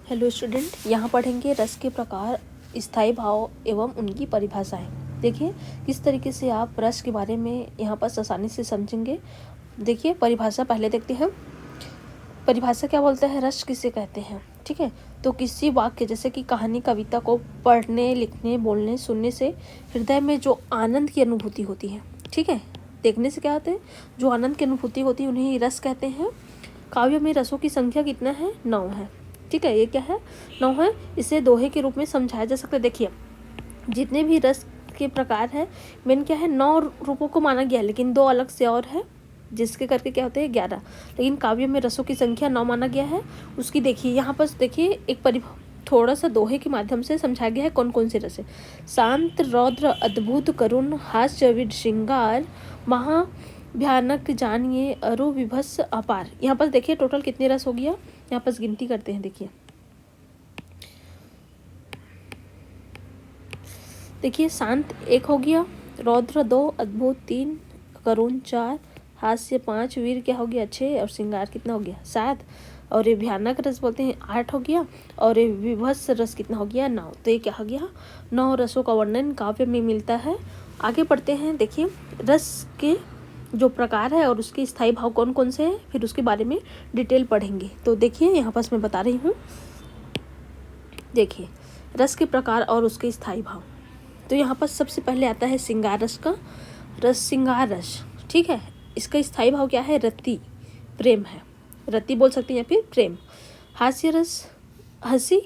Hello student, यहाँ पढ़ेंगे रस के प्रकार, स्थायी भाव एवं उनकी परिभाषाएं। देखिए किस तरीके से आप रस के बारे में यहाँ पर आसानी से समझेंगे। देखिए परिभाषा पहले देखते हैं। परिभाषा क्या बोलता है, रस किसे कहते हैं। ठीक है, तो किसी वाक्य जैसे कि कहानी कविता को पढ़ने लिखने बोलने सुनने से हृदय में जो आनंद की अनुभूति होती है, ठीक है, देखने से क्या होते हैं, जो आनंद की अनुभूति होती है उन्हें रस कहते हैं। काव्य में रसों की संख्या कितना है, 9 है। ठीक है, ये क्या है, 9 है। इसे दोहे के रूप में समझाया जा सकता है। देखिए जितने भी रस के प्रकार है, मेन क्या है, 9 रूपों को माना गया है, लेकिन 2 अलग से और है जिसके करके क्या होते हैं 11, लेकिन काव्य में रसों की संख्या 9 माना गया है। उसकी देखिए यहाँ पर देखिए एक थोड़ा सा दोहे के माध्यम से समझाया गया है कौन कौन से रस है। शांत, रौद्र, अद्भुत, करुण, हास्य, विद, श्रृंगार, महा भयानक, जानिए, अरु, विभत्स, अपार। यहाँ पर देखिए टोटल कितने रस हो गया, यहाँ पर गिनती करते हैं। देखिए शांत 1 हो गया, रौद्र 2, अद्भुत 3, करुण 4, हास्य 5, वीर क्या हो गया 6, और श्रृंगार कितना हो गया 7, और ये भयानक रस बोलते हैं 8 हो गया, और ये विभत्स रस कितना हो गया 9। तो ये क्या हो गया, 9 रसों का वर्णन काव्य में मिलता है। आगे पढ़ते हैं। देखिए रस के जो प्रकार है और उसके स्थायी भाव कौन कौन से हैं, फिर उसके बारे में डिटेल पढ़ेंगे। तो देखिए यहाँ पास मैं बता रही हूँ। देखिए रस के प्रकार और उसके स्थायी भाव। तो यहाँ पर सबसे पहले आता है श्रृंगार रस का रस, श्रृंगार रस। ठीक है, इसका स्थायी भाव क्या है, रति, प्रेम है, रति बोल सकते हैं या फिर प्रेम। हास्य रस, हंसी,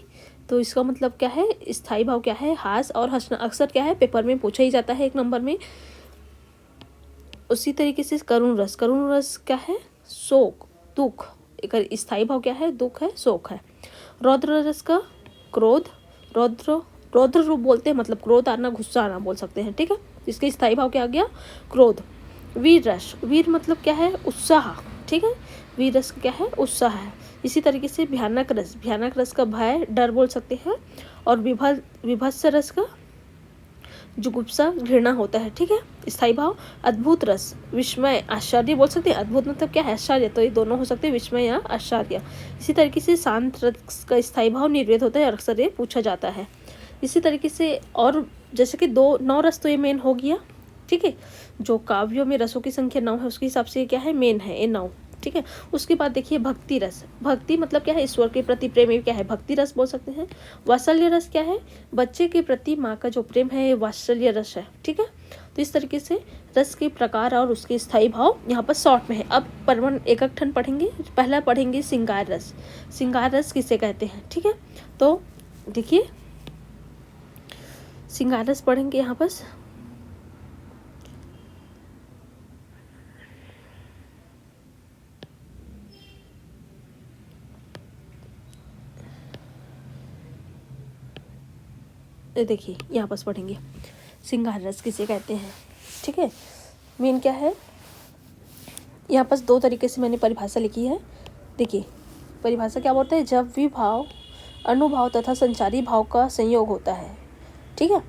तो इसका मतलब क्या है, स्थायी भाव क्या है, हास और हंसना। अक्सर क्या है पेपर में पूछा ही जाता है 1 नंबर में। उसी तरीके से करुण रस, करुण रस क्या है, शोक, दुख, एक स्थायी भाव क्या है, दुख है, शोक है। रौद्र रस का क्रोध, रौद्र रूप बोलते हैं, मतलब क्रोध आना, गुस्सा आना बोल सकते हैं। ठीक है, इसके स्थायी भाव क्या आ गया, क्रोध। वीर रस, वीर मतलब क्या है, उत्साह। ठीक है, वीर रस क्या है, उत्साह है। इसी तरीके से भयानक रस, भयानक रस का भय, डर बोल सकते हैं। और विभत्स रस का जुगुप्सा, घृणा होता है। ठीक है, स्थायी भाव। अद्भुत रस, विस्मय, आश्चर्य बोल सकते हैं। अद्भुत मतलब क्या है, आश्चर्य, तो ये दोनों हो सकते हैं, विस्मय या आश्चर्य। इसी तरीके से शांत रस का स्थायी भाव निर्वेद होता है, अक्सर ये पूछा जाता है। इसी तरीके से और जैसे कि 9 रस तो ये मेन हो गया। ठीक है, जो काव्यों में रसों की संख्या 9 है उसके हिसाब से क्या है, मेन है ये 9। ठीक है, उसके बाद देखिए भक्ति रस, भक्ति मतलब क्या है, ईश्वर के प्रति प्रेम, क्या है, भक्ति रस बोल सकते हैं। वात्सल्य रस क्या है, बच्चे के प्रति माँ का जो प्रेम है ये वात्सल्य रस है। ठीक है, तो इस तरीके से रस के प्रकार और उसके स्थायी भाव यहाँ पर शॉर्ट में है। अब परवन एक ठन पढ़ेंगे। पहला पढ़ेंगे श्रृंगार रस, श्रृंगार रस किसे कहते हैं। ठीक है, तो देखिए श्रृंगार रस पढ़ेंगे यहाँ पर। देखिए यहाँ पर पढ़ेंगे श्रृंगार रस किसे कहते हैं। ठीक है, मेन क्या है, यहाँ पर 2 तरीके से मैंने परिभाषा लिखी है। देखिए परिभाषा क्या बोलता है, जब भी भाव, अनुभाव तथा संचारी भाव का संयोग होता है। ठीक है,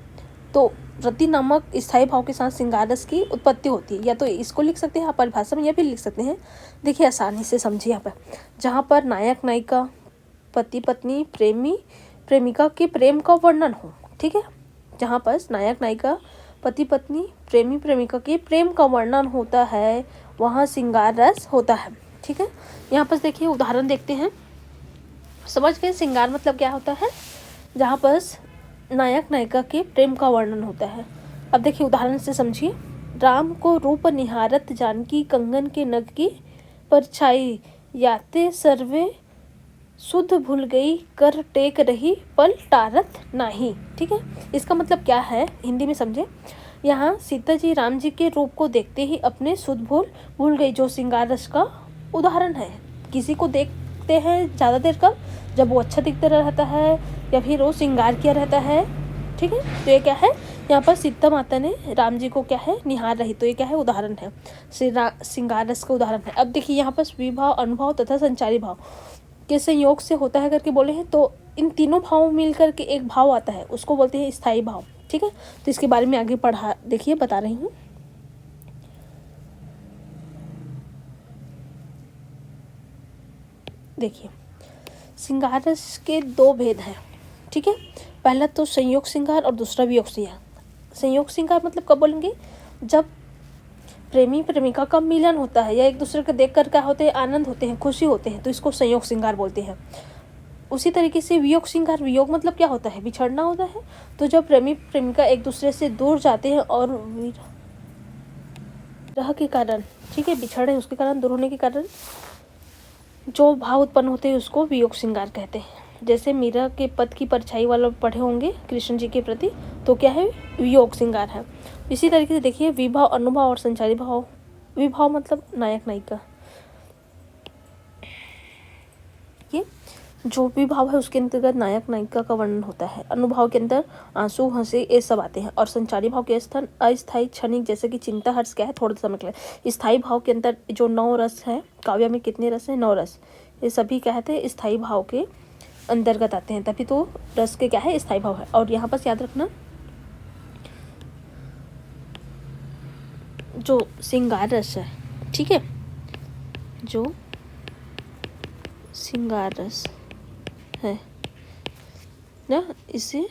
तो रति नामक स्थायी भाव के साथ श्रृंगार रस की उत्पत्ति होती है। या तो इसको लिख सकते हैं आप परिभाषा में, या फिर लिख सकते हैं। देखिए आसानी से समझिए यहाँ पर, जहाँ पर नायक नायिका, पति पत्नी, प्रेमी प्रेमिका के प्रेम का वर्णन हो। ठीक है, जहाँ पर नायक नायिका, पति पत्नी, प्रेमी प्रेमिका के प्रेम का वर्णन होता है, वहाँ श्रृंगार रस होता है। ठीक है, यहाँ पर देखिए उदाहरण देखते हैं। समझ गए श्रृंगार मतलब क्या होता है, जहाँ पर नायक नायिका के प्रेम का वर्णन होता है। अब देखिए उदाहरण से समझिए। राम को रूप निहारत जानकी, कंगन के नग की परछाई, याते सर्वे शुद्ध भूल गई, कर टेक रही पल टारत नाही। ठीक है, इसका मतलब क्या है, हिंदी में समझे। यहाँ सीता जी राम जी के रूप को देखते ही अपने शुद्ध भूल गई, जो श्रृंगार रस का उदाहरण है। किसी को देखते हैं ज़्यादा देर कब, जब वो अच्छा दिखता रहता है या फिर वो श्रृंगार किया रहता है। ठीक है, तो ये क्या है, यहाँ पर सीता माता ने राम जी को क्या है, निहार रही, तो ये क्या है, उदाहरण है, श्रृंगार रस का उदाहरण है। अब देखिए यहाँ पर विभाव, अनुभव तथा संचारी भाव के संयोग से होता है करके बोले हैं, तो इन तीनों भावों मिल करके एक भाव आता है, उसको बोलते हैं स्थायी भाव। ठीक है, तो इसके बारे में आगे पढ़ा, देखिए बता रही हूँ। देखिए श्रृंगार रस के दो भेद हैं, ठीक है। पहला तो संयोग श्रृंगार और दूसरा वियोग श्रृंगार। संयोग श्रृंगार मतलब कब बोलेंगे, जब प्रेमी प्रेमिका का मिलन होता है या एक दूसरे को देख कर क्या होते हैं, आनंद होते हैं, खुशी होते हैं, तो इसको संयोग श्रृंगार बोलते हैं। उसी तरीके से वियोग श्रृंगार, वियोग मतलब क्या होता है, बिछड़ना होता है। तो जब प्रेमी प्रेमिका एक दूसरे से दूर जाते हैं और विरह के कारण, ठीक है, बिछड़े उसके कारण, दूर होने के कारण जो भाव उत्पन्न होते हैं उसको वियोग श्रृंगार कहते हैं। जैसे मीरा के पद की परछाई वाला पढ़े होंगे कृष्ण जी के प्रति, तो क्या है, वियोग श्रृंगार है। इसी तरीके से देखिए विभाव, अनुभाव और संचारी भाव। विभाव मतलब नायक नायिका, ये जो भी भाव है उसके अंतर्गत नायक नायिका का वर्णन होता है। अनुभाव के अंदर आंसू, हंसी, ये सब आते हैं। और संचारी भाव के स्थान अस्थायी, क्षणिक, जैसे कि चिंता, हर्ष क्या है, थोड़े समय के लिए। स्थायी भाव के अंदर जो 9 रस है, काव्य में कितने रस हैं, 9 रस, ये सभी क्या कहते हैं, स्थायी भाव के अंतर्गत आते हैं, तभी तो रस के क्या है, स्थायी भाव है। और यहाँ पर याद रखना, जो श्रृंगार रस है, ठीक है, जो श्रृंगार रस है ना, इसे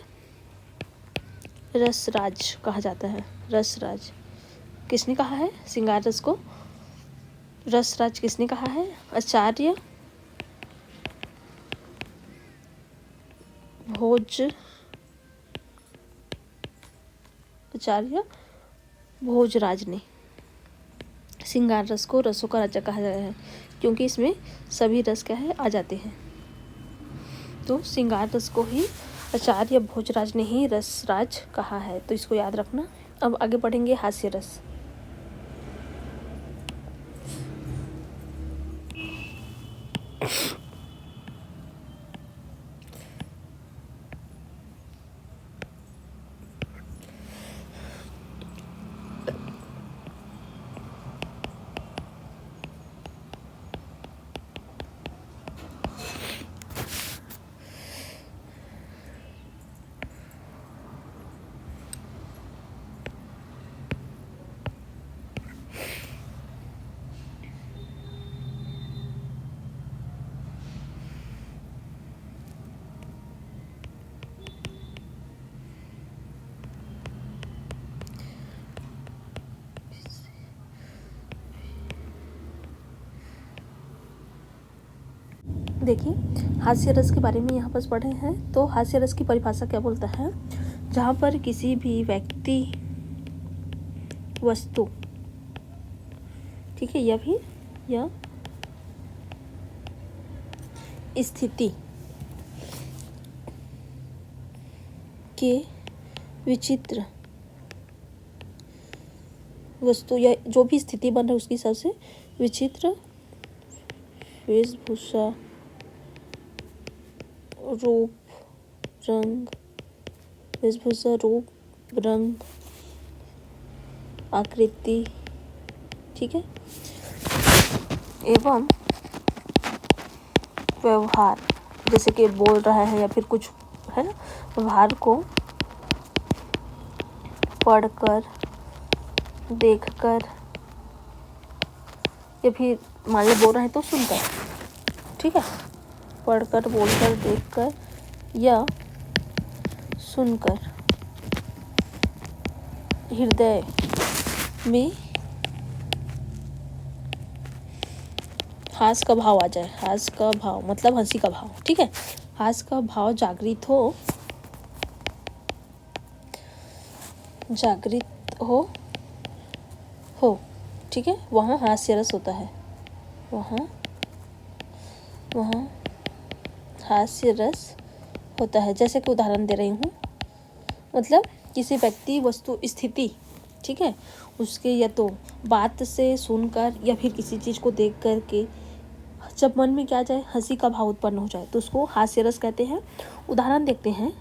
रसराज कहा जाता है। रसराज किसने कहा है, श्रृंगार रस को रसराज किसने कहा है, आचार्य भोजराज ने श्रृंगार रस को रसों का राजा कहा जाता है, क्योंकि इसमें सभी रस क्या है, आ जाते हैं। तो श्रृंगार रस को ही आचार्य भोजराज ने ही रसराज कहा है, तो इसको याद रखना। अब आगे बढ़ेंगे हास्य रस। देखिए हास्य रस के बारे में यहाँ पर पढ़े हैं, तो हास्य रस की परिभाषा क्या बोलता है, जहाँ पर किसी भी व्यक्ति, वस्तु, ठीक है, या स्थिति के विचित्र वस्तु या जो भी स्थिति बन रहा है उसके हिसाब से विचित्र वेशभूषा, रूप, रंग, वेशभूषा, रूप, रंग, आकृति, ठीक है, एवं व्यवहार, जैसे कि बोल रहा है या फिर कुछ है ना, व्यवहार को पढ़कर, देखकर, या फिर मान लो बोल रहे हैं तो सुनकर, ठीक है, पढ़कर, बोलकर, देखकर या सुनकर हृदय में हास का भाव आ जाए। हास का भाव मतलब हंसी का भाव, ठीक है, हास का भाव जागृत हो, ठीक है, वहाँ हास्य रस होता है, वहाँ हास्य रस होता है। जैसे कि उदाहरण दे रही हूँ, मतलब किसी व्यक्ति, वस्तु, स्थिति, ठीक है, उसके या तो बात से सुनकर या फिर किसी चीज़ को देख कर के जब मन में क्या जाए, हंसी का भाव उत्पन्न हो जाए, तो उसको हास्य रस कहते हैं। उदाहरण देखते हैं।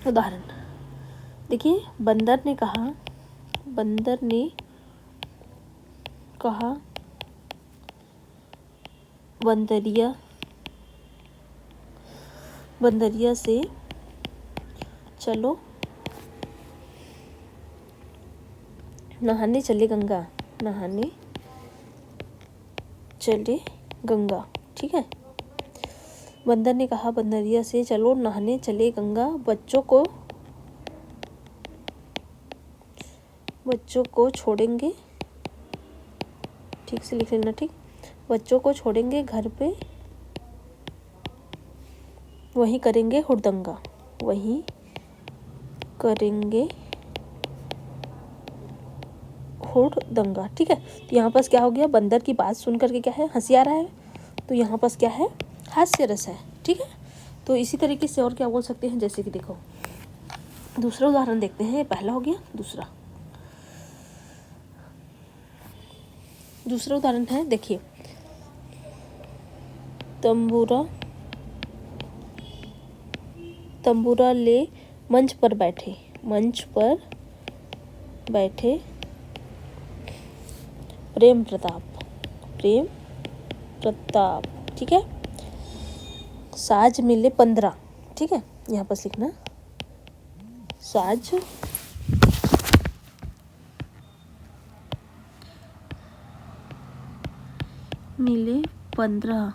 उदाहरण देखिए, बंदर ने कहा बंदरिया से चलो नहाने चले गंगा। ठीक है। बंदर ने कहा बंदरिया से, चलो नहाने चले गंगा, बच्चों को छोड़ेंगे, ठीक से लिख लेना, ठीक, बच्चों को छोड़ेंगे घर पे, वहीं करेंगे हुड़दंगा, वहीं करेंगे हुड़दंगा, ठीक है। तो यहाँ पास क्या हो गया, बंदर की बात सुन करके क्या है, हंसी आ रहा है, तो यहाँ पास क्या है, हास्य रस है, ठीक है। तो इसी तरीके से और क्या बोल सकते हैं, जैसे कि देखो दूसरा उदाहरण देखते हैं, ये पहला हो गया, दूसरा उदाहरण है, देखिए, तंबूरा ले मंच पर बैठे प्रेम प्रताप, ठीक है। साज मिले 15, ठीक है, यहाँ पर लिखना, साज मिले 15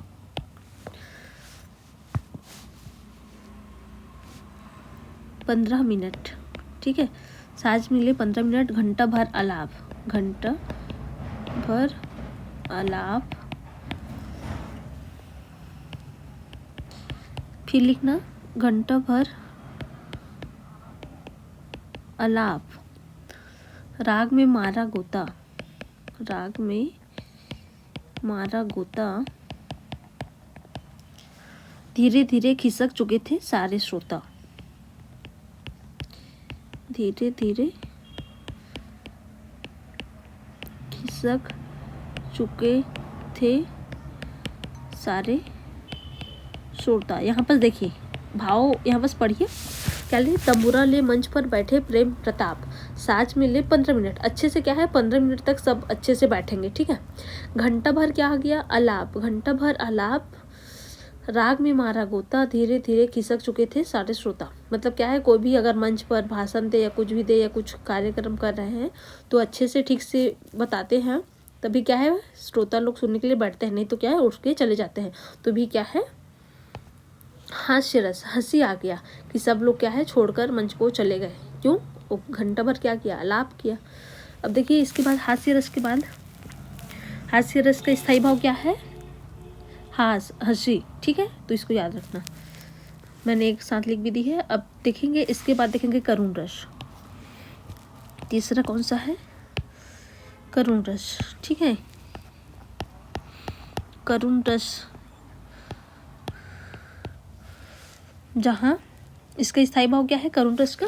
मिनट, ठीक है। साज मिले 15 मिनट, घंटा भर आलाप, फिर लिखना घंटा भर आलाप, राग में मारा गोता, धीरे धीरे खिसक चुके थे सारे श्रोता, धीरे धीरे खिसक चुके थे सारे श्रोता। यहाँ पर देखिए भाव, यहाँ पर पढ़िए क्या ले, तंबूरा ले मंच पर बैठे प्रेम प्रताप, साज में ले 15 मिनट, अच्छे से क्या है 15 मिनट तक सब अच्छे से बैठेंगे, ठीक है। घंटा भर क्या आ गया, आलाप, घंटा भर आलाप, राग में मारा गोता, धीरे धीरे खिसक चुके थे सारे श्रोता। मतलब क्या है, कोई भी अगर मंच पर भाषण दे या कुछ भी दे या कुछ कार्यक्रम कर रहे हैं तो अच्छे से ठीक से बताते हैं, तभी क्या है श्रोता लोग सुनने के लिए बैठते हैं, नहीं तो क्या है उठ के चले जाते हैं। तो भी क्या है, हास्य रस, हंसी आ गया कि सब लोग क्या है छोड़कर मंच को चले गए, क्यों, वो घंटा भर क्या किया, आलाप किया। अब देखिए इसके बाद हास्य रस के बाद, हास्य रस का स्थायी भाव क्या है, हंसी, ठीक है। तो इसको याद रखना, मैंने एक साथ लिख भी दी है। अब देखेंगे इसके बाद देखेंगे करुण रस, तीसरा कौन सा है, करुण रस, ठीक है। करुण रस, जहाँ इसका स्थायी भाव क्या है करुण रस का,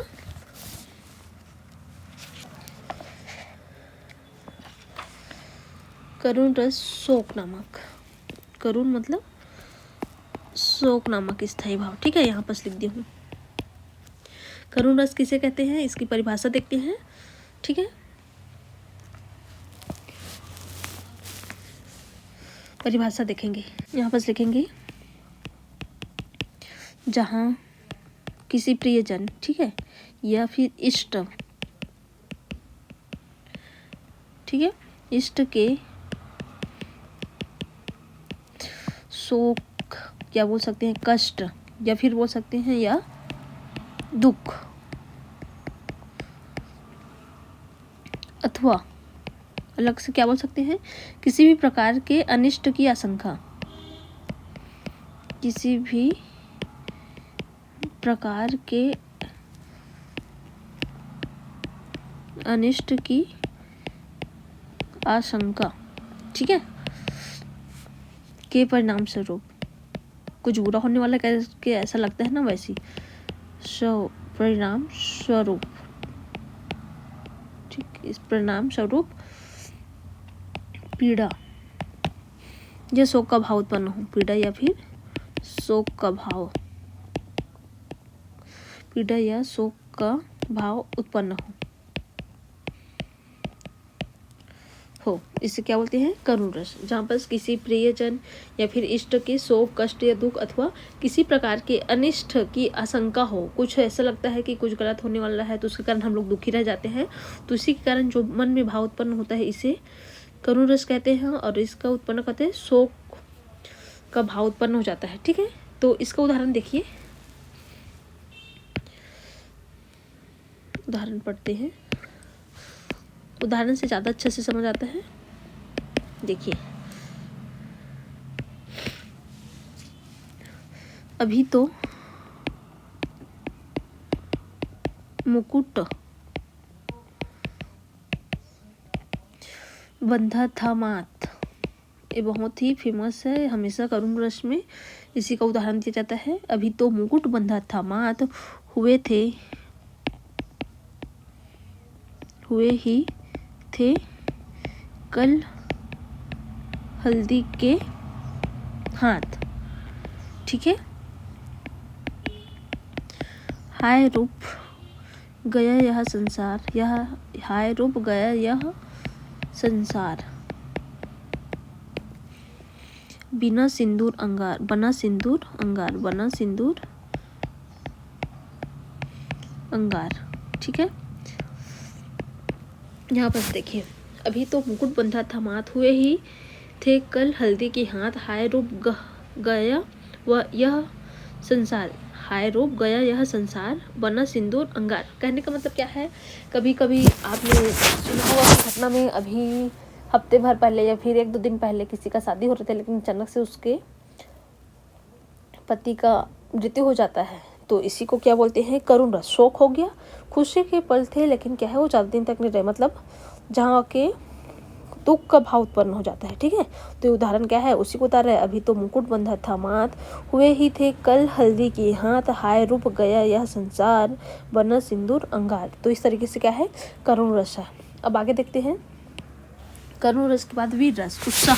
करुण रस शोक नामक, करुण मतलब शोक नामक स्थायी भाव, ठीक है। यहाँ पर लिख दी हूँ। करुण रस किसे कहते हैं, इसकी परिभाषा देखते हैं, ठीक है। परिभाषा देखेंगे, यहाँ पर लिखेंगे, जहाँ किसी प्रियजन, ठीक है, या फिर इष्ट, ठीक है, इष्ट के शोक, क्या बोल सकते हैं, कष्ट, या फिर बोल सकते हैं या दुख, अथवा अलग से क्या बोल सकते हैं, किसी भी प्रकार के अनिष्ट की आशंका, किसी भी प्रकार के अनिष्ट की आशंका, ठीक है, के परिणाम स्वरूप, कुछ बुरा होने वाला के ऐसा लगता है ना, वैसी परिणाम स्वरूप, ठीक, इस परिणाम स्वरूप पीड़ा या शोक का भाव उत्पन्न हो, पीड़ा या फिर शोक का भाव, पीड़ा या शोक का भाव उत्पन्न हो, इसे क्या बोलते हैं, करुण रस। जहाँ पर किसी प्रियजन या फिर इष्ट के शोक, कष्ट या दुख अथवा किसी प्रकार के अनिष्ट की आशंका हो, कुछ ऐसा लगता है कि कुछ गलत होने वाला है तो उसके कारण हम लोग दुखी रह जाते हैं, तो इसी के कारण जो मन में भाव उत्पन्न होता है इसे करुण रस कहते हैं। और इसका उत्पन्न कहते हैं का भाव उत्पन्न हो जाता है। ठीक है, तो इसका उदाहरण देखिए, उदाहरण पढ़ते हैं, उदाहरण से ज़्यादा अच्छे से समझ आता है। देखिए, अभी तो मुकुट बंधा था मात, ये बहुत ही फेमस है, हमेशा करुण रस में इसी का उदाहरण दिया जाता है। अभी तो मुकुट बंधा था मात, हुए ही थे कल हल्दी के हाथ। ठीक है, हाय रूप गया यह संसार, हाय रूप गया यह संसार, बिना सिंदूर अंगार, बना सिंदूर अंगार, बना सिंदूर अंगार। ठीक है, यहाँ पर देखिए, अभी तो मुकुट बंधा था माथ, हुए ही थे कल हल्दी के हाथ, हाय रूप गया वह यह संसार, हाय रूप गया यह संसार, बना सिंदूर अंगार। कहने का मतलब क्या है, कभी कभी आपने सुना होगा घटना में, अभी हफ्ते भर पहले या फिर 1-2 दिन पहले किसी का शादी हो रहा था, लेकिन अचानक से उसके पति का मृत्यु हो जाता है। तो इसी को क्या बोलते हैं, करुण रस। शोक हो गया, खुशी के पल थे, लेकिन क्या है वो ज़्यादा दिन तक नहीं रहे, मतलब जहाँ के दुख का भाव उत्पन्न हो जाता है। ठीक है, तो ये उदाहरण क्या है, उसी को उतार रहा है। अभी तो मुकुट बंधा था माथ, हुए ही थे कल हल्दी के हाथ, हाय रूप गया यह संसार, बना सिंदूर अंगार। तो इस तरीके से क्या है, करुण रस है। अब आगे देखते हैं, करुण रस के बाद वीर रस, उत्साह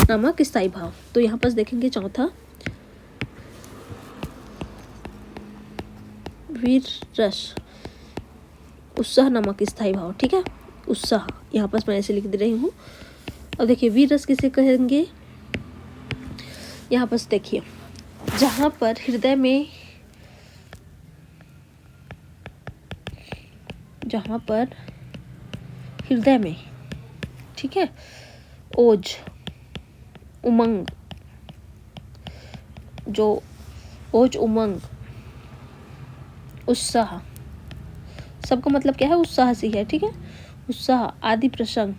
नामक स्थायी भाव। तो यहाँ पर देखेंगे चौथा, वीर रस, उत्साह नामक स्थायी भाव। ठीक है, उत्साह यहाँ पर मैं ऐसे लिख दे रही हूँ। अब देखिए, वीर रस किसे कहेंगे, यहाँ पर देखिए, जहाँ पर हृदय में, ठीक है, ओज, उमंग, उत्साह, सबका मतलब क्या है, उत्साह से है। ठीक है, उत्साह आदि प्रसंग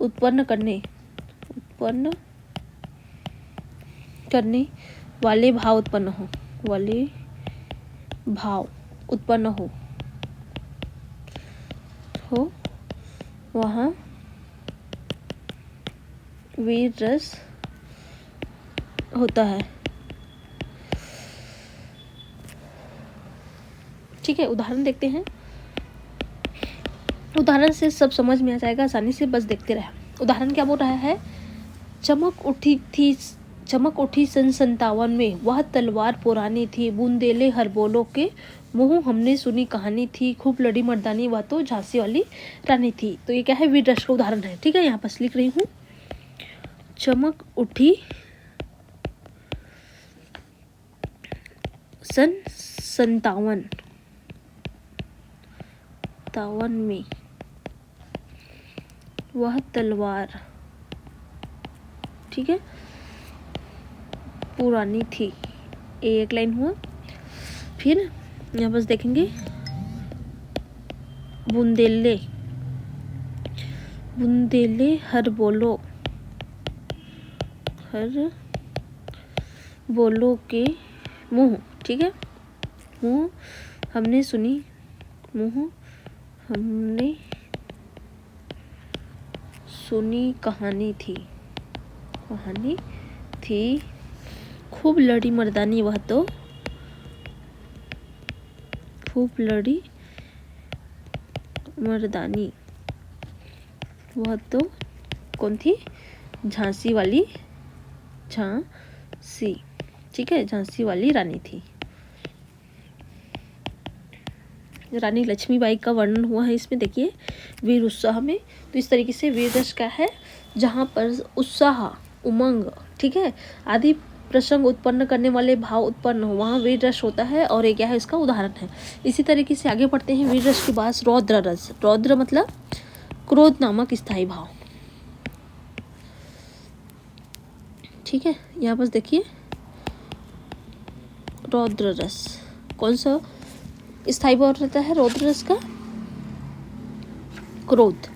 उत्पन्न करने वाले भाव उत्पन्न हो वहाँ वीर रस होता है। ठीक है, उदाहरण देखते हैं, उदाहरण से सब समझ में आ जाएगा आसानी से, बस देखते रहे। उदाहरण क्या बोल रहा है, चमक उठी सन 57 में, वह तलवार पुरानी थी, बूंदेले हर बोलों के मुँह, हमने सुनी कहानी थी, खूब लड़ी मर्दानी, वह तो झांसी वाली रानी थी। तो ये क्या है, वीर रस का उदाहरण है। ठीक है, यहाँ पर लिख रही हूँ, चमक उठी सन 57 में, वह तलवार, ठीक है, पुरानी थी, एक लाइन हुआ। फिर यहाँ बस देखेंगे, बुंदेले हर बोलो के मुँह। ठीक है, मुँह हमने सुनी कहानी थी, खूब लड़ी मर्दानी, वह तो खूब लड़ी मर्दानी, वह तो कौन थी, झांसी वाली ठीक है, झांसी वाली रानी थी। रानी लक्ष्मीबाई का वर्णन हुआ है इसमें, देखिए, वीर उत्साह में। तो इस तरीके से वीर रस क्या है, जहाँ पर उत्साह, उमंग, ठीक है, आदि प्रसंग उत्पन्न करने वाले भाव उत्पन्न हो, वहाँ वीर रस होता है। और ये क्या है, इसका उदाहरण है। इसी तरीके से आगे बढ़ते हैं, वीर रस के बाद रौद्र रस। रौद्र मतलब क्रोध नामक स्थायी भाव। ठीक है। यहाँ पर देखिए रौद्र रस, कौन सा स्थायी भाव रहता है रौद्र रस का? क्रोध।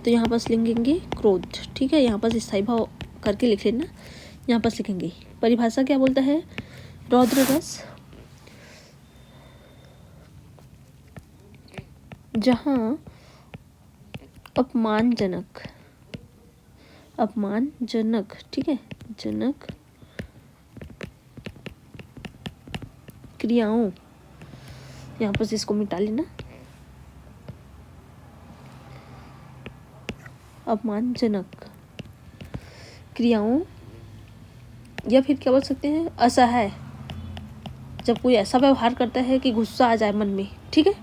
तो यहाँ पर लिखेंगे क्रोध, ठीक है। यहाँ पर स्थायी भाव करके लिख लेना। यहाँ पर लिखेंगे परिभाषा क्या बोलता है? रौद्र रस जहाँ अपमानजनक, ठीक है, जनक क्रियाओं, यहाँ पर इसको मिटा लेना, अपमानजनक क्रियाओं, या फिर क्या बोल सकते हैं असहाय, जब कोई ऐसा व्यवहार करता है कि गुस्सा आ जाए मन में, ठीक है।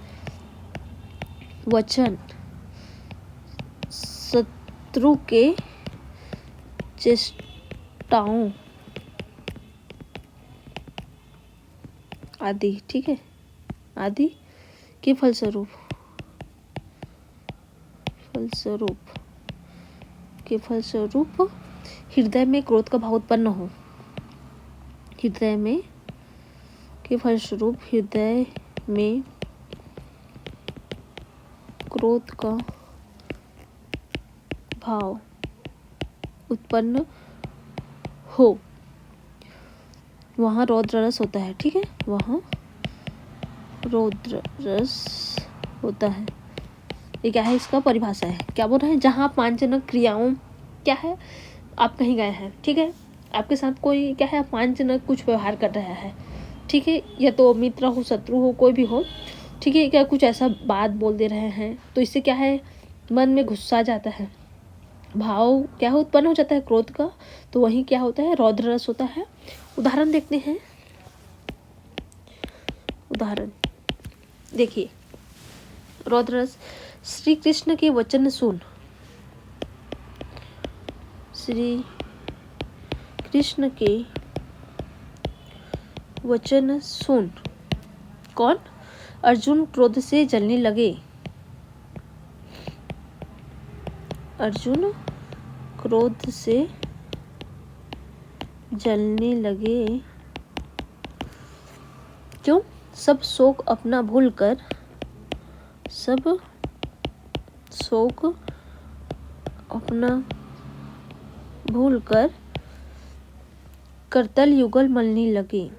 वचन शत्रु के चेष्टाओं आदि, ठीक है, आदि के फलस्वरूप हृदय में क्रोध का भाव उत्पन्न हो, हृदय में क्रोध का भाव उत्पन्न हो, वहाँ रौद्र रस होता है, ठीक है, वहाँ रौद्र रस होता है। ये क्या है? इसका परिभाषा है। क्या बोल रहा है? जहाँ अपमानजनक क्रियाओं, क्या है, आप कहीं गए हैं, ठीक है, आपके साथ कोई क्या है अपमानजनक कुछ व्यवहार कर रहा है, ठीक है, या तो मित्र हो, शत्रु हो, कोई भी हो, ठीक है, क्या कुछ ऐसा बात बोल दे रहे हैं, तो इससे क्या है मन में गुस्सा आ जाता है, भाव क्या है उत्पन्न हो जाता है क्रोध का, तो वही क्या होता है रौद्र रस होता है। उदाहरण देखते हैं। उदाहरण देखिए, रौद्र रस, श्री कृष्ण के वचन सुन, श्री कृष्ण के वचन सुन, कौन? अर्जुन क्रोध से जलने लगे, अर्जुन क्रोध से जलने लगे, क्यों? सब शोक अपना भूलकर, सब शोक अपना भूलकर करतल युगल मलने लगे,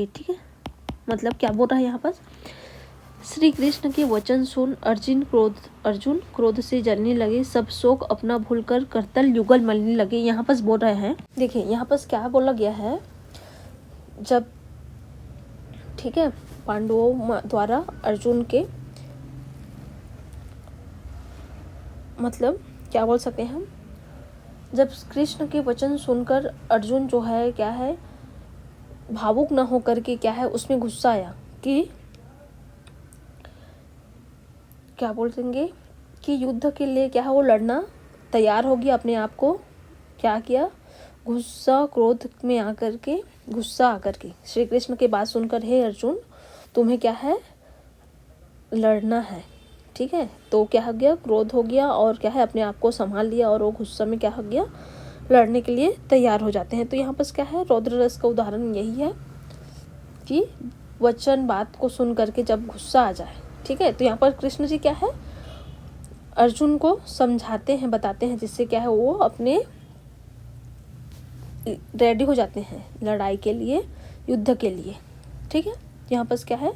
ठीक है। मतलब क्या बोल रहा है यहाँ पर? श्री कृष्ण के वचन सुन अर्जुन क्रोध से जलने लगे, सब शोक अपना भूलकर करतल युगल मलने लगे। यहाँ पर बोल रहे हैं, देखिए यहाँ पर क्या बोला गया है, जब, ठीक है, पांडवों द्वारा अर्जुन के, मतलब क्या बोल सकते हैं हम, जब कृष्ण के वचन सुनकर अर्जुन जो है क्या है भावुक न होकर के क्या है उसमें गुस्सा आया कि क्या बोलेंगे कि युद्ध के लिए क्या है वो लड़ना तैयार हो गया, अपने आप को क्या किया, गुस्सा क्रोध में आकर के, गुस्सा आकर के श्री कृष्ण की बात सुनकर, हे अर्जुन तुम्हें क्या है लड़ना है, ठीक है, तो क्या हो गया क्रोध हो गया और क्या है अपने आप को संभाल लिया और वो गुस्सा में क्या हो गया लड़ने के लिए तैयार हो जाते हैं। तो यहाँ पर क्या है रौद्र रस का उदाहरण यही है कि वचन बात को सुन करके जब गुस्सा आ जाए, ठीक है, तो यहाँ पर कृष्ण जी क्या है अर्जुन को समझाते हैं, बताते हैं, जिससे क्या है वो अपने रेडी हो जाते हैं लड़ाई के लिए, युद्ध के लिए, ठीक है। यहाँ पर क्या है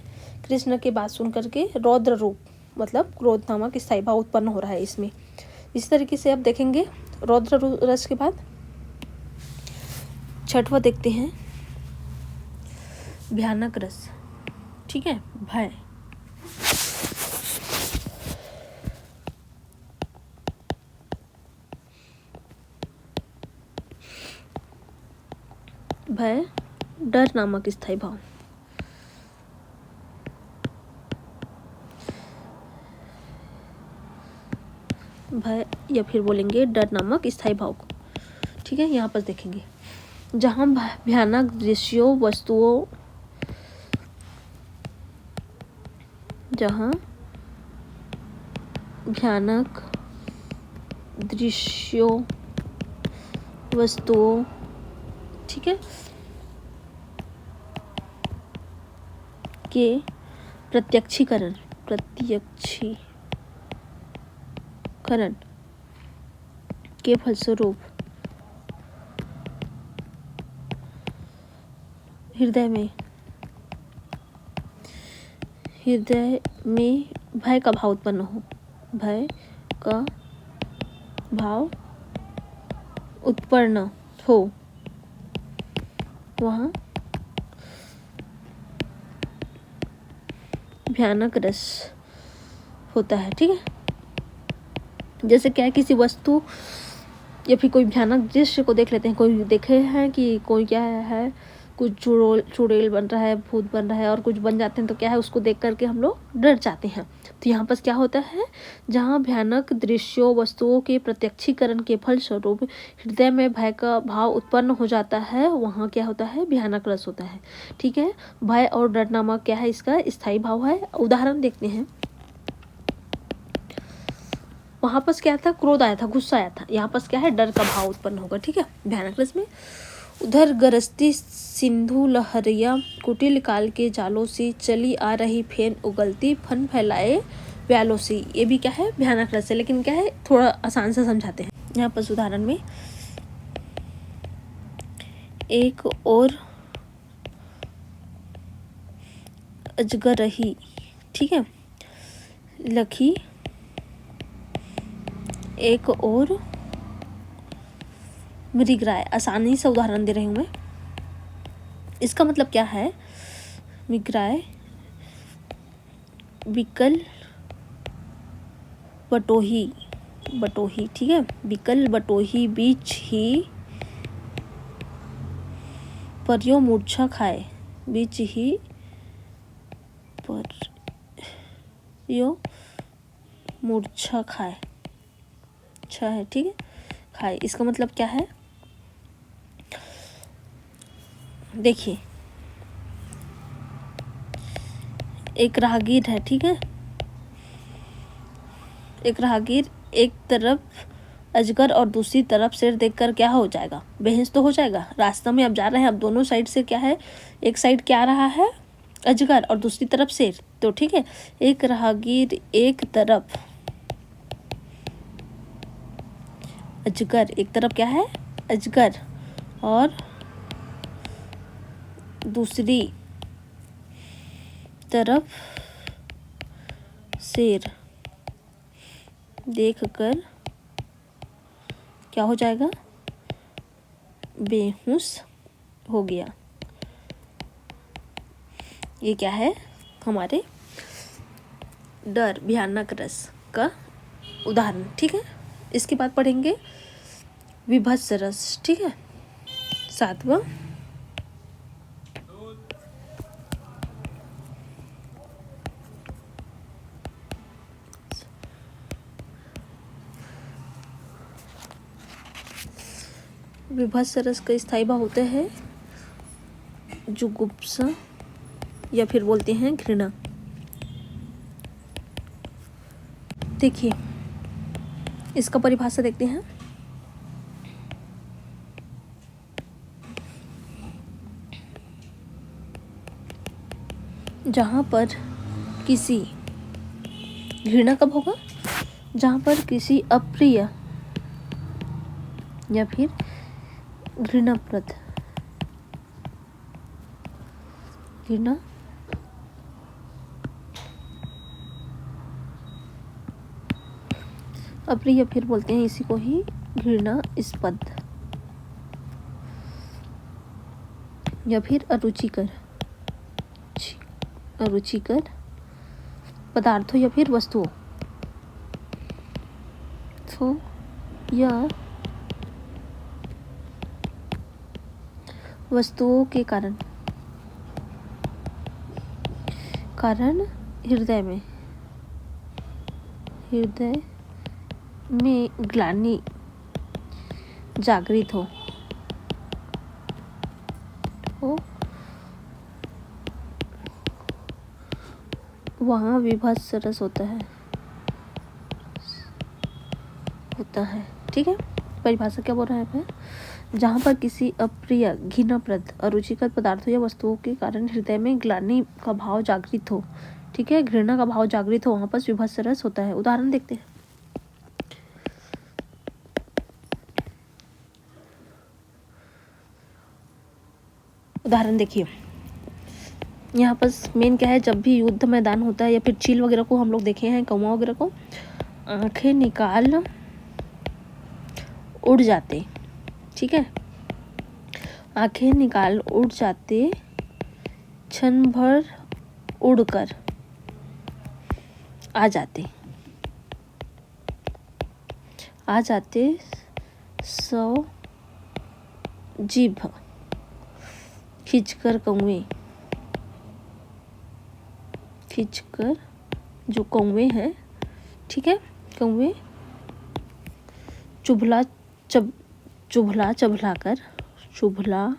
कृष्ण की बात सुन करके रौद्र रूप मतलब क्रोध नामक स्थायी भाव उत्पन्न हो रहा है इसमें। इस तरीके से अब देखेंगे रौद्र रस के बाद छठवां देखते हैं भयानक रस, ठीक है, भय। भय डर नामक स्थायी भाव, भय या फिर बोलेंगे डर नामक स्थायी भाव को, ठीक है। यहाँ पर देखेंगे जहाँ भयानक दृश्यों वस्तुओं, जहाँ भयानक दृश्यों, वस्तुओं, ठीक है, के प्रत्यक्षीकरण के फलस्वरूप हृदय में भय का भाव उत्पन्न हो, भय का भाव उत्पन्न हो, वहाँ भयानक रस होता है। ठीक है, जैसे क्या है, किसी वस्तु या फिर कोई भयानक दृश्य को देख लेते हैं। कोई देखे हैं कि कोई क्या है, कुछ चुड़ैल बन रहा है, भूत बन रहा है और कुछ बन जाते हैं, तो क्या है, उसको देख करके हम लोग डर जाते हैं। तो यहाँ पर क्या होता है, जहाँ भयानक दृश्यों, वस्तुओं के प्रत्यक्षीकरण के फलस्वरूप हृदय में भय का भाव उत्पन्न हो जाता है, वहाँ क्या होता है, भयानक रस होता है। ठीक है, भय और डर नामक क्या है, इसका स्थायी भाव है। उदाहरण देखते हैं। वहाँ पर क्या था, क्रोध आया था, गुस्सा आया था। यहाँ पर क्या है, डर का भाव उत्पन्न होगा। ठीक है, भयानक रस में। उधर गरजती सिंधु लहरिया कुटिल काल के जालों सी चली आ रही फेन उगलती फन फैलाए व्यालों सी। ये भी क्या है, भयानक रस है, लेकिन क्या है, थोड़ा आसान से समझाते हैं। यहाँ पर उदाहरण में, एक और अजगर रही, ठीक है, लखी एक और मृगराय। आसानी से उदाहरण दे रही हूँ मैं। इसका मतलब क्या है, मृगराय बिकल बटोही, ठीक है, बिकल बटोही बीच ही परियो मूर्छा खाए, बीच ही परियो मूर्छा खाए, अच्छा है, ठीक है, खाए। इसका मतलब क्या है, देखिए, एक राहगीर है, ठीक है, एक राहगीर एक तरफ अजगर और दूसरी तरफ शेर देखकर क्या हो जाएगा, बेहोश तो हो जाएगा। रास्ता में अब जा रहे हैं, अब दोनों साइड से क्या है, एक साइड क्या आ रहा है, अजगर, और दूसरी तरफ शेर। तो ठीक है, एक राहगीर एक तरफ अजगर, एक तरफ क्या है, अजगर, और दूसरी तरफ शेर देखकर क्या हो जाएगा, बेहोश हो गया। ये क्या है, हमारे डर, भयानक रस का उदाहरण। ठीक है, इसके बाद पढ़ेंगे विभत्स रस। ठीक है, 7वां। विभत्स रस का स्थायी भाव होते हैं जुगुप्सा या फिर बोलते हैं घृणा। देखिए, इसका परिभाषा देखते हैं। जहाँ पर किसी, घृणा कब होगा, जहाँ पर किसी अप्रिय या फिर घृणाप्रद, घृणा अप्रिय या फिर बोलते हैं इसी को ही घृणास्पद या फिर अरुचिकर पदार्थों या फिर वस्तुओं, तो यह वस्तुओं के कारण हृदय में ग्लानि जागृत हो वहाँ विभत्स रस होता है। होता है। ठीक है, परिभाषा क्या बोल रहा है यहाँ पे, जहाँ पर किसी अप्रिय, घृणाप्रद, अरुचिकर पदार्थों या वस्तुओं के कारण हृदय में ग्लानि का भाव जागृत हो, ठीक है, घृणा का भाव जागृत हो, वहाँ पर विभत्स रस होता है। उदाहरण देखते हैं। उदाहरण देखिए, यहाँ पर मेन क्या है, जब भी युद्ध मैदान होता है या फिर चील वगैरह को हम लोग देखे हैं, कौवा वगैरह को, आंखें निकाल उड़ जाते, ठीक है, आंखें निकाल उड़ जाते, क्षण भर उड़कर आ जाते, सौ जीभ खींचकर कौवे, खींचकर जो कौवे हैं, ठीक है, कौवे चुभला चबला कर, चुभला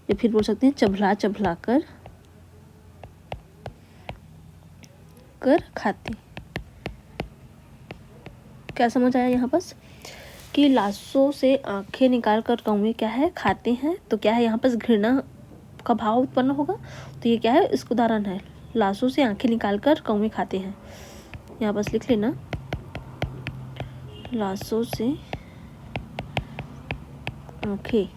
या फिर बोल सकते हैं चबला कर खाते। क्या समझ आया यहाँ पर कि लाशों से आंखें निकाल कर कौवे क्या है, खाते हैं, तो क्या है यहाँ पर घृणा का भाव उत्पन्न होगा। तो ये क्या है, इसका उदाहरण है, लाशों से आंखें निकाल कर कौवे खाते हैं। यहाँ पर लिख लेना, लाशों से आंखें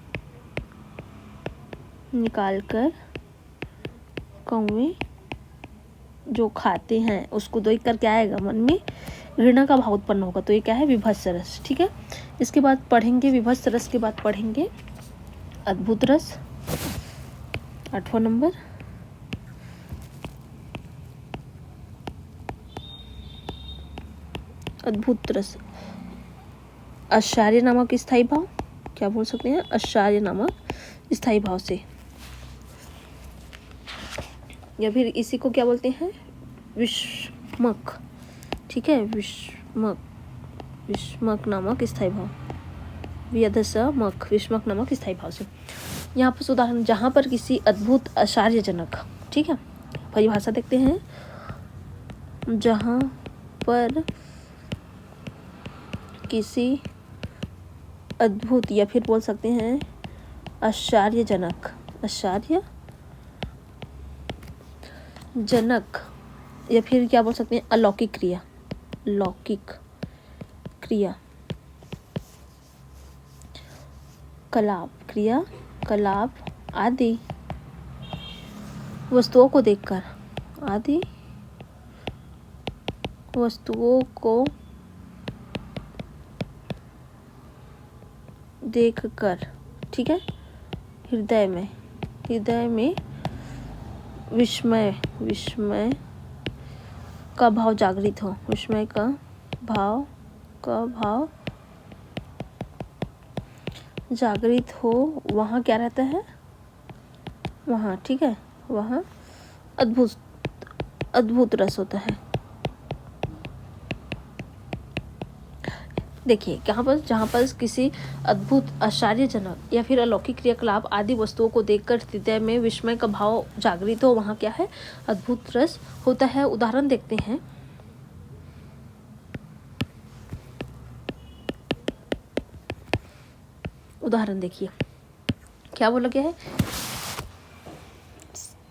निकाल कर कौवे जो खाते हैं, उसको देख कर क्या आएगा, मन में घृणा का भाव उत्पन्न होगा। तो ये क्या है, विभत्स रस। ठीक है, इसके बाद पढ़ेंगे, विभत्स रस के बाद पढ़ेंगे अद्भुत रस, 8वां नंबर। अद्भुत रस, आश्चर्य नामक स्थायी भाव, क्या बोल सकते हैं, आश्चर्य नामक स्थायी भाव से, या फिर इसी को क्या बोलते हैं, विस्मक। ठीक है, विस्मक नामक स्थायी भाव, विस्मक नामक स्थायी भाव से। यहाँ पर उदाहरण, जहाँ पर किसी अद्भुत, आश्चर्यजनक, ठीक है, परिभाषा देखते हैं, जहाँ पर किसी अद्भुत या फिर बोल सकते हैं आश्चर्यजनक, या फिर क्या बोल सकते हैं, अलौकिक क्रिया, कलाप आदि वस्तुओं को देखकर, ठीक है, हृदय में विस्मय का भाव जागृत हो, विस्मय का भाव जागृत हो, वहाँ क्या रहता है, वहाँ, ठीक है, वहाँ अद्भुत रस होता है। देखिए, जहाँ पर किसी अद्भुत, आश्चर्यजनक या फिर अलौकिक क्रियाकलाप आदि वस्तुओं को देखकर हृदय में विस्मय का भाव जागृत हो, वहाँ क्या है, अद्भुत रस होता है। उदाहरण देखते हैं। उदाहरण देखिए, क्या बोला गया है,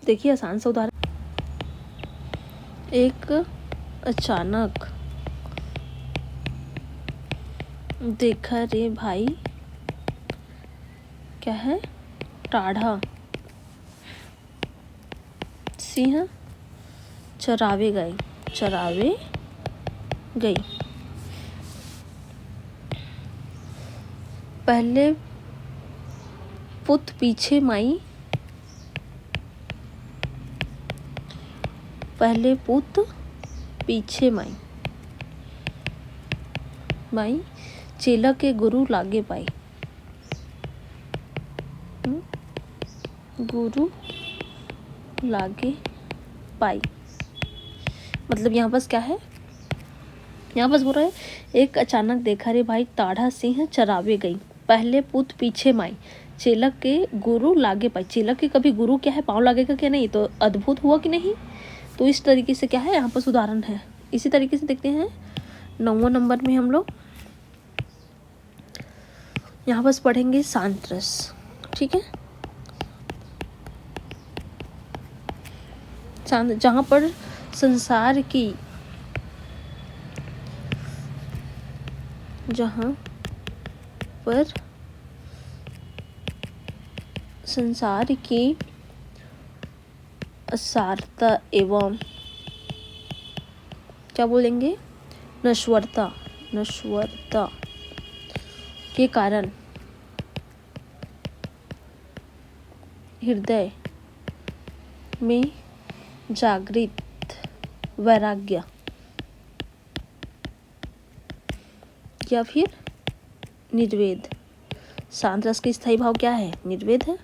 देखिए आसान सा उदाहरण, एक अचानक देखा रे भाई, क्या है, टाढ़ा सिंह चरावे गई, पहले पुत पीछे माई, माई चेला के गुरु लागे पाई, मतलब यहाँ पास क्या है, यहाँ पास बोल रहा है, एक अचानक देखा रे भाई, टाढ़ा सिंह चरावे गई, पहले पुत पीछे माई, चेलक के गुरु लागे पाई। चेलक के कभी गुरु क्या है, पाँव लागेगा क्या, नहीं, तो अद्भुत हुआ कि नहीं। तो इस तरीके से क्या है, यहाँ पर उदाहरण है। इसी तरीके से देखते हैं 9वां नंबर में हम लोग यहाँ बस पढ़ेंगे शांत रस, ठीक है। शांत, जहाँ पर संसार की, जहाँ पर संसार की असारता एवं क्या बोलेंगे, नश्वरता के कारण हृदय में जागृत वैराग्य या फिर निर्वेद। शांत रस का स्थायी भाव क्या है, निर्वेद है।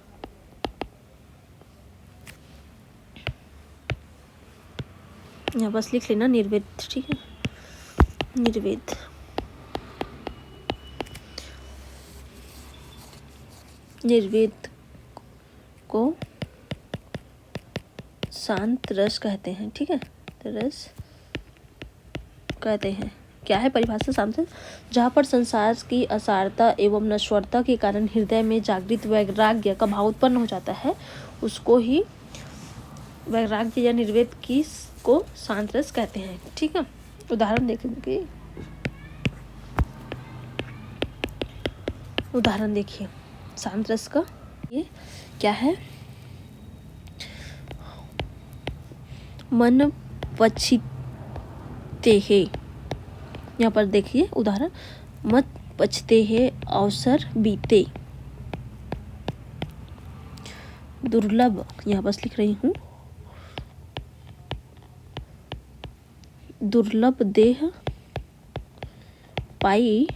यहाँ बस लिख लेना निर्वेद, ठीक है, निर्वेद। निर्वेद को शांत रस कहते हैं, ठीक है, रस कहते हैं। क्या है परिभाषा शांत रस? जहाँ पर संसार की असारता एवं नश्वरता के कारण हृदय में जागृत वैराग्य का भाव उत्पन्न हो जाता है, उसको ही वैराग्य या निर्वेद की को शांत रस कहते हैं, ठीक है। उदाहरण देखेंगे, उदाहरण देखिए शांत रस का। ये क्या है, मन पछते हैं, यहाँ पर देखिए उदाहरण, मत पछते हैं अवसर बीते, दुर्लभ, यहाँ बस लिख रही हूँ, दुर्लभ देह पाई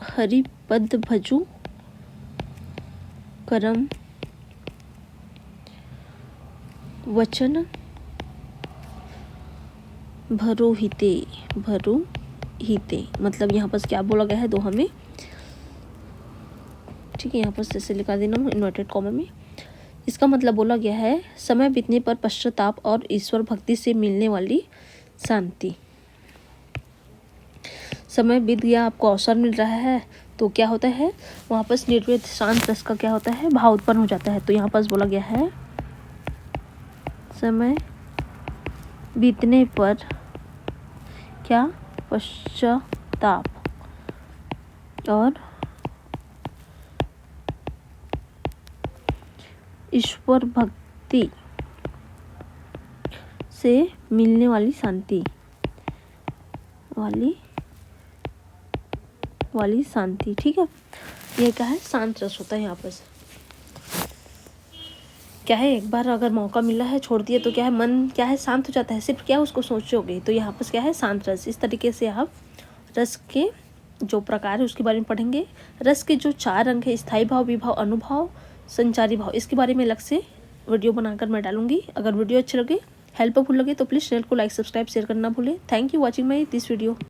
हरिपद भजू करम वचन भरोहिते, मतलब यहाँ पर क्या बोला गया है दोहा में, ठीक है। यहाँ पर जैसे लिखा देना इन्वर्टेड कॉमा में, इसका मतलब बोला गया है समय बीतने पर पश्चाताप और ईश्वर भक्ति से मिलने वाली शांति। समय बीत गया, आपको अवसर मिल रहा है, तो क्या होता है वहाँ पर निर्वेद शांत रस का क्या होता है, भाव उत्पन्न हो जाता है। तो यहाँ पर बोला गया है समय बीतने पर क्या, पश्चाताप और ईश्वर भक्ति से मिलने वाली शांति, वाली शांति, ठीक है। ये क्या है, शांत रस होता है। यहाँ पर क्या है, एक बार अगर मौका मिला है छोड़ दिए तो क्या है, मन क्या है शांत हो जाता है, सिर्फ क्या उसको सोचोगे। तो यहाँ पर क्या है, शांत रस। इस तरीके से आप रस के जो प्रकार है उसके बारे में पढ़ेंगे। रस के जो 4 अंग है, स्थायी भाव, विभाव, अनुभाव, संचारी भाव, इसके बारे में अलग से वीडियो बनाकर मैं डालूंगी। अगर वीडियो अच्छी लगे, हेल्पफुल लगे तो प्लीज़ चैनल को लाइक, सब्सक्राइब, शेयर करना भूलें। Thank you watching my this video.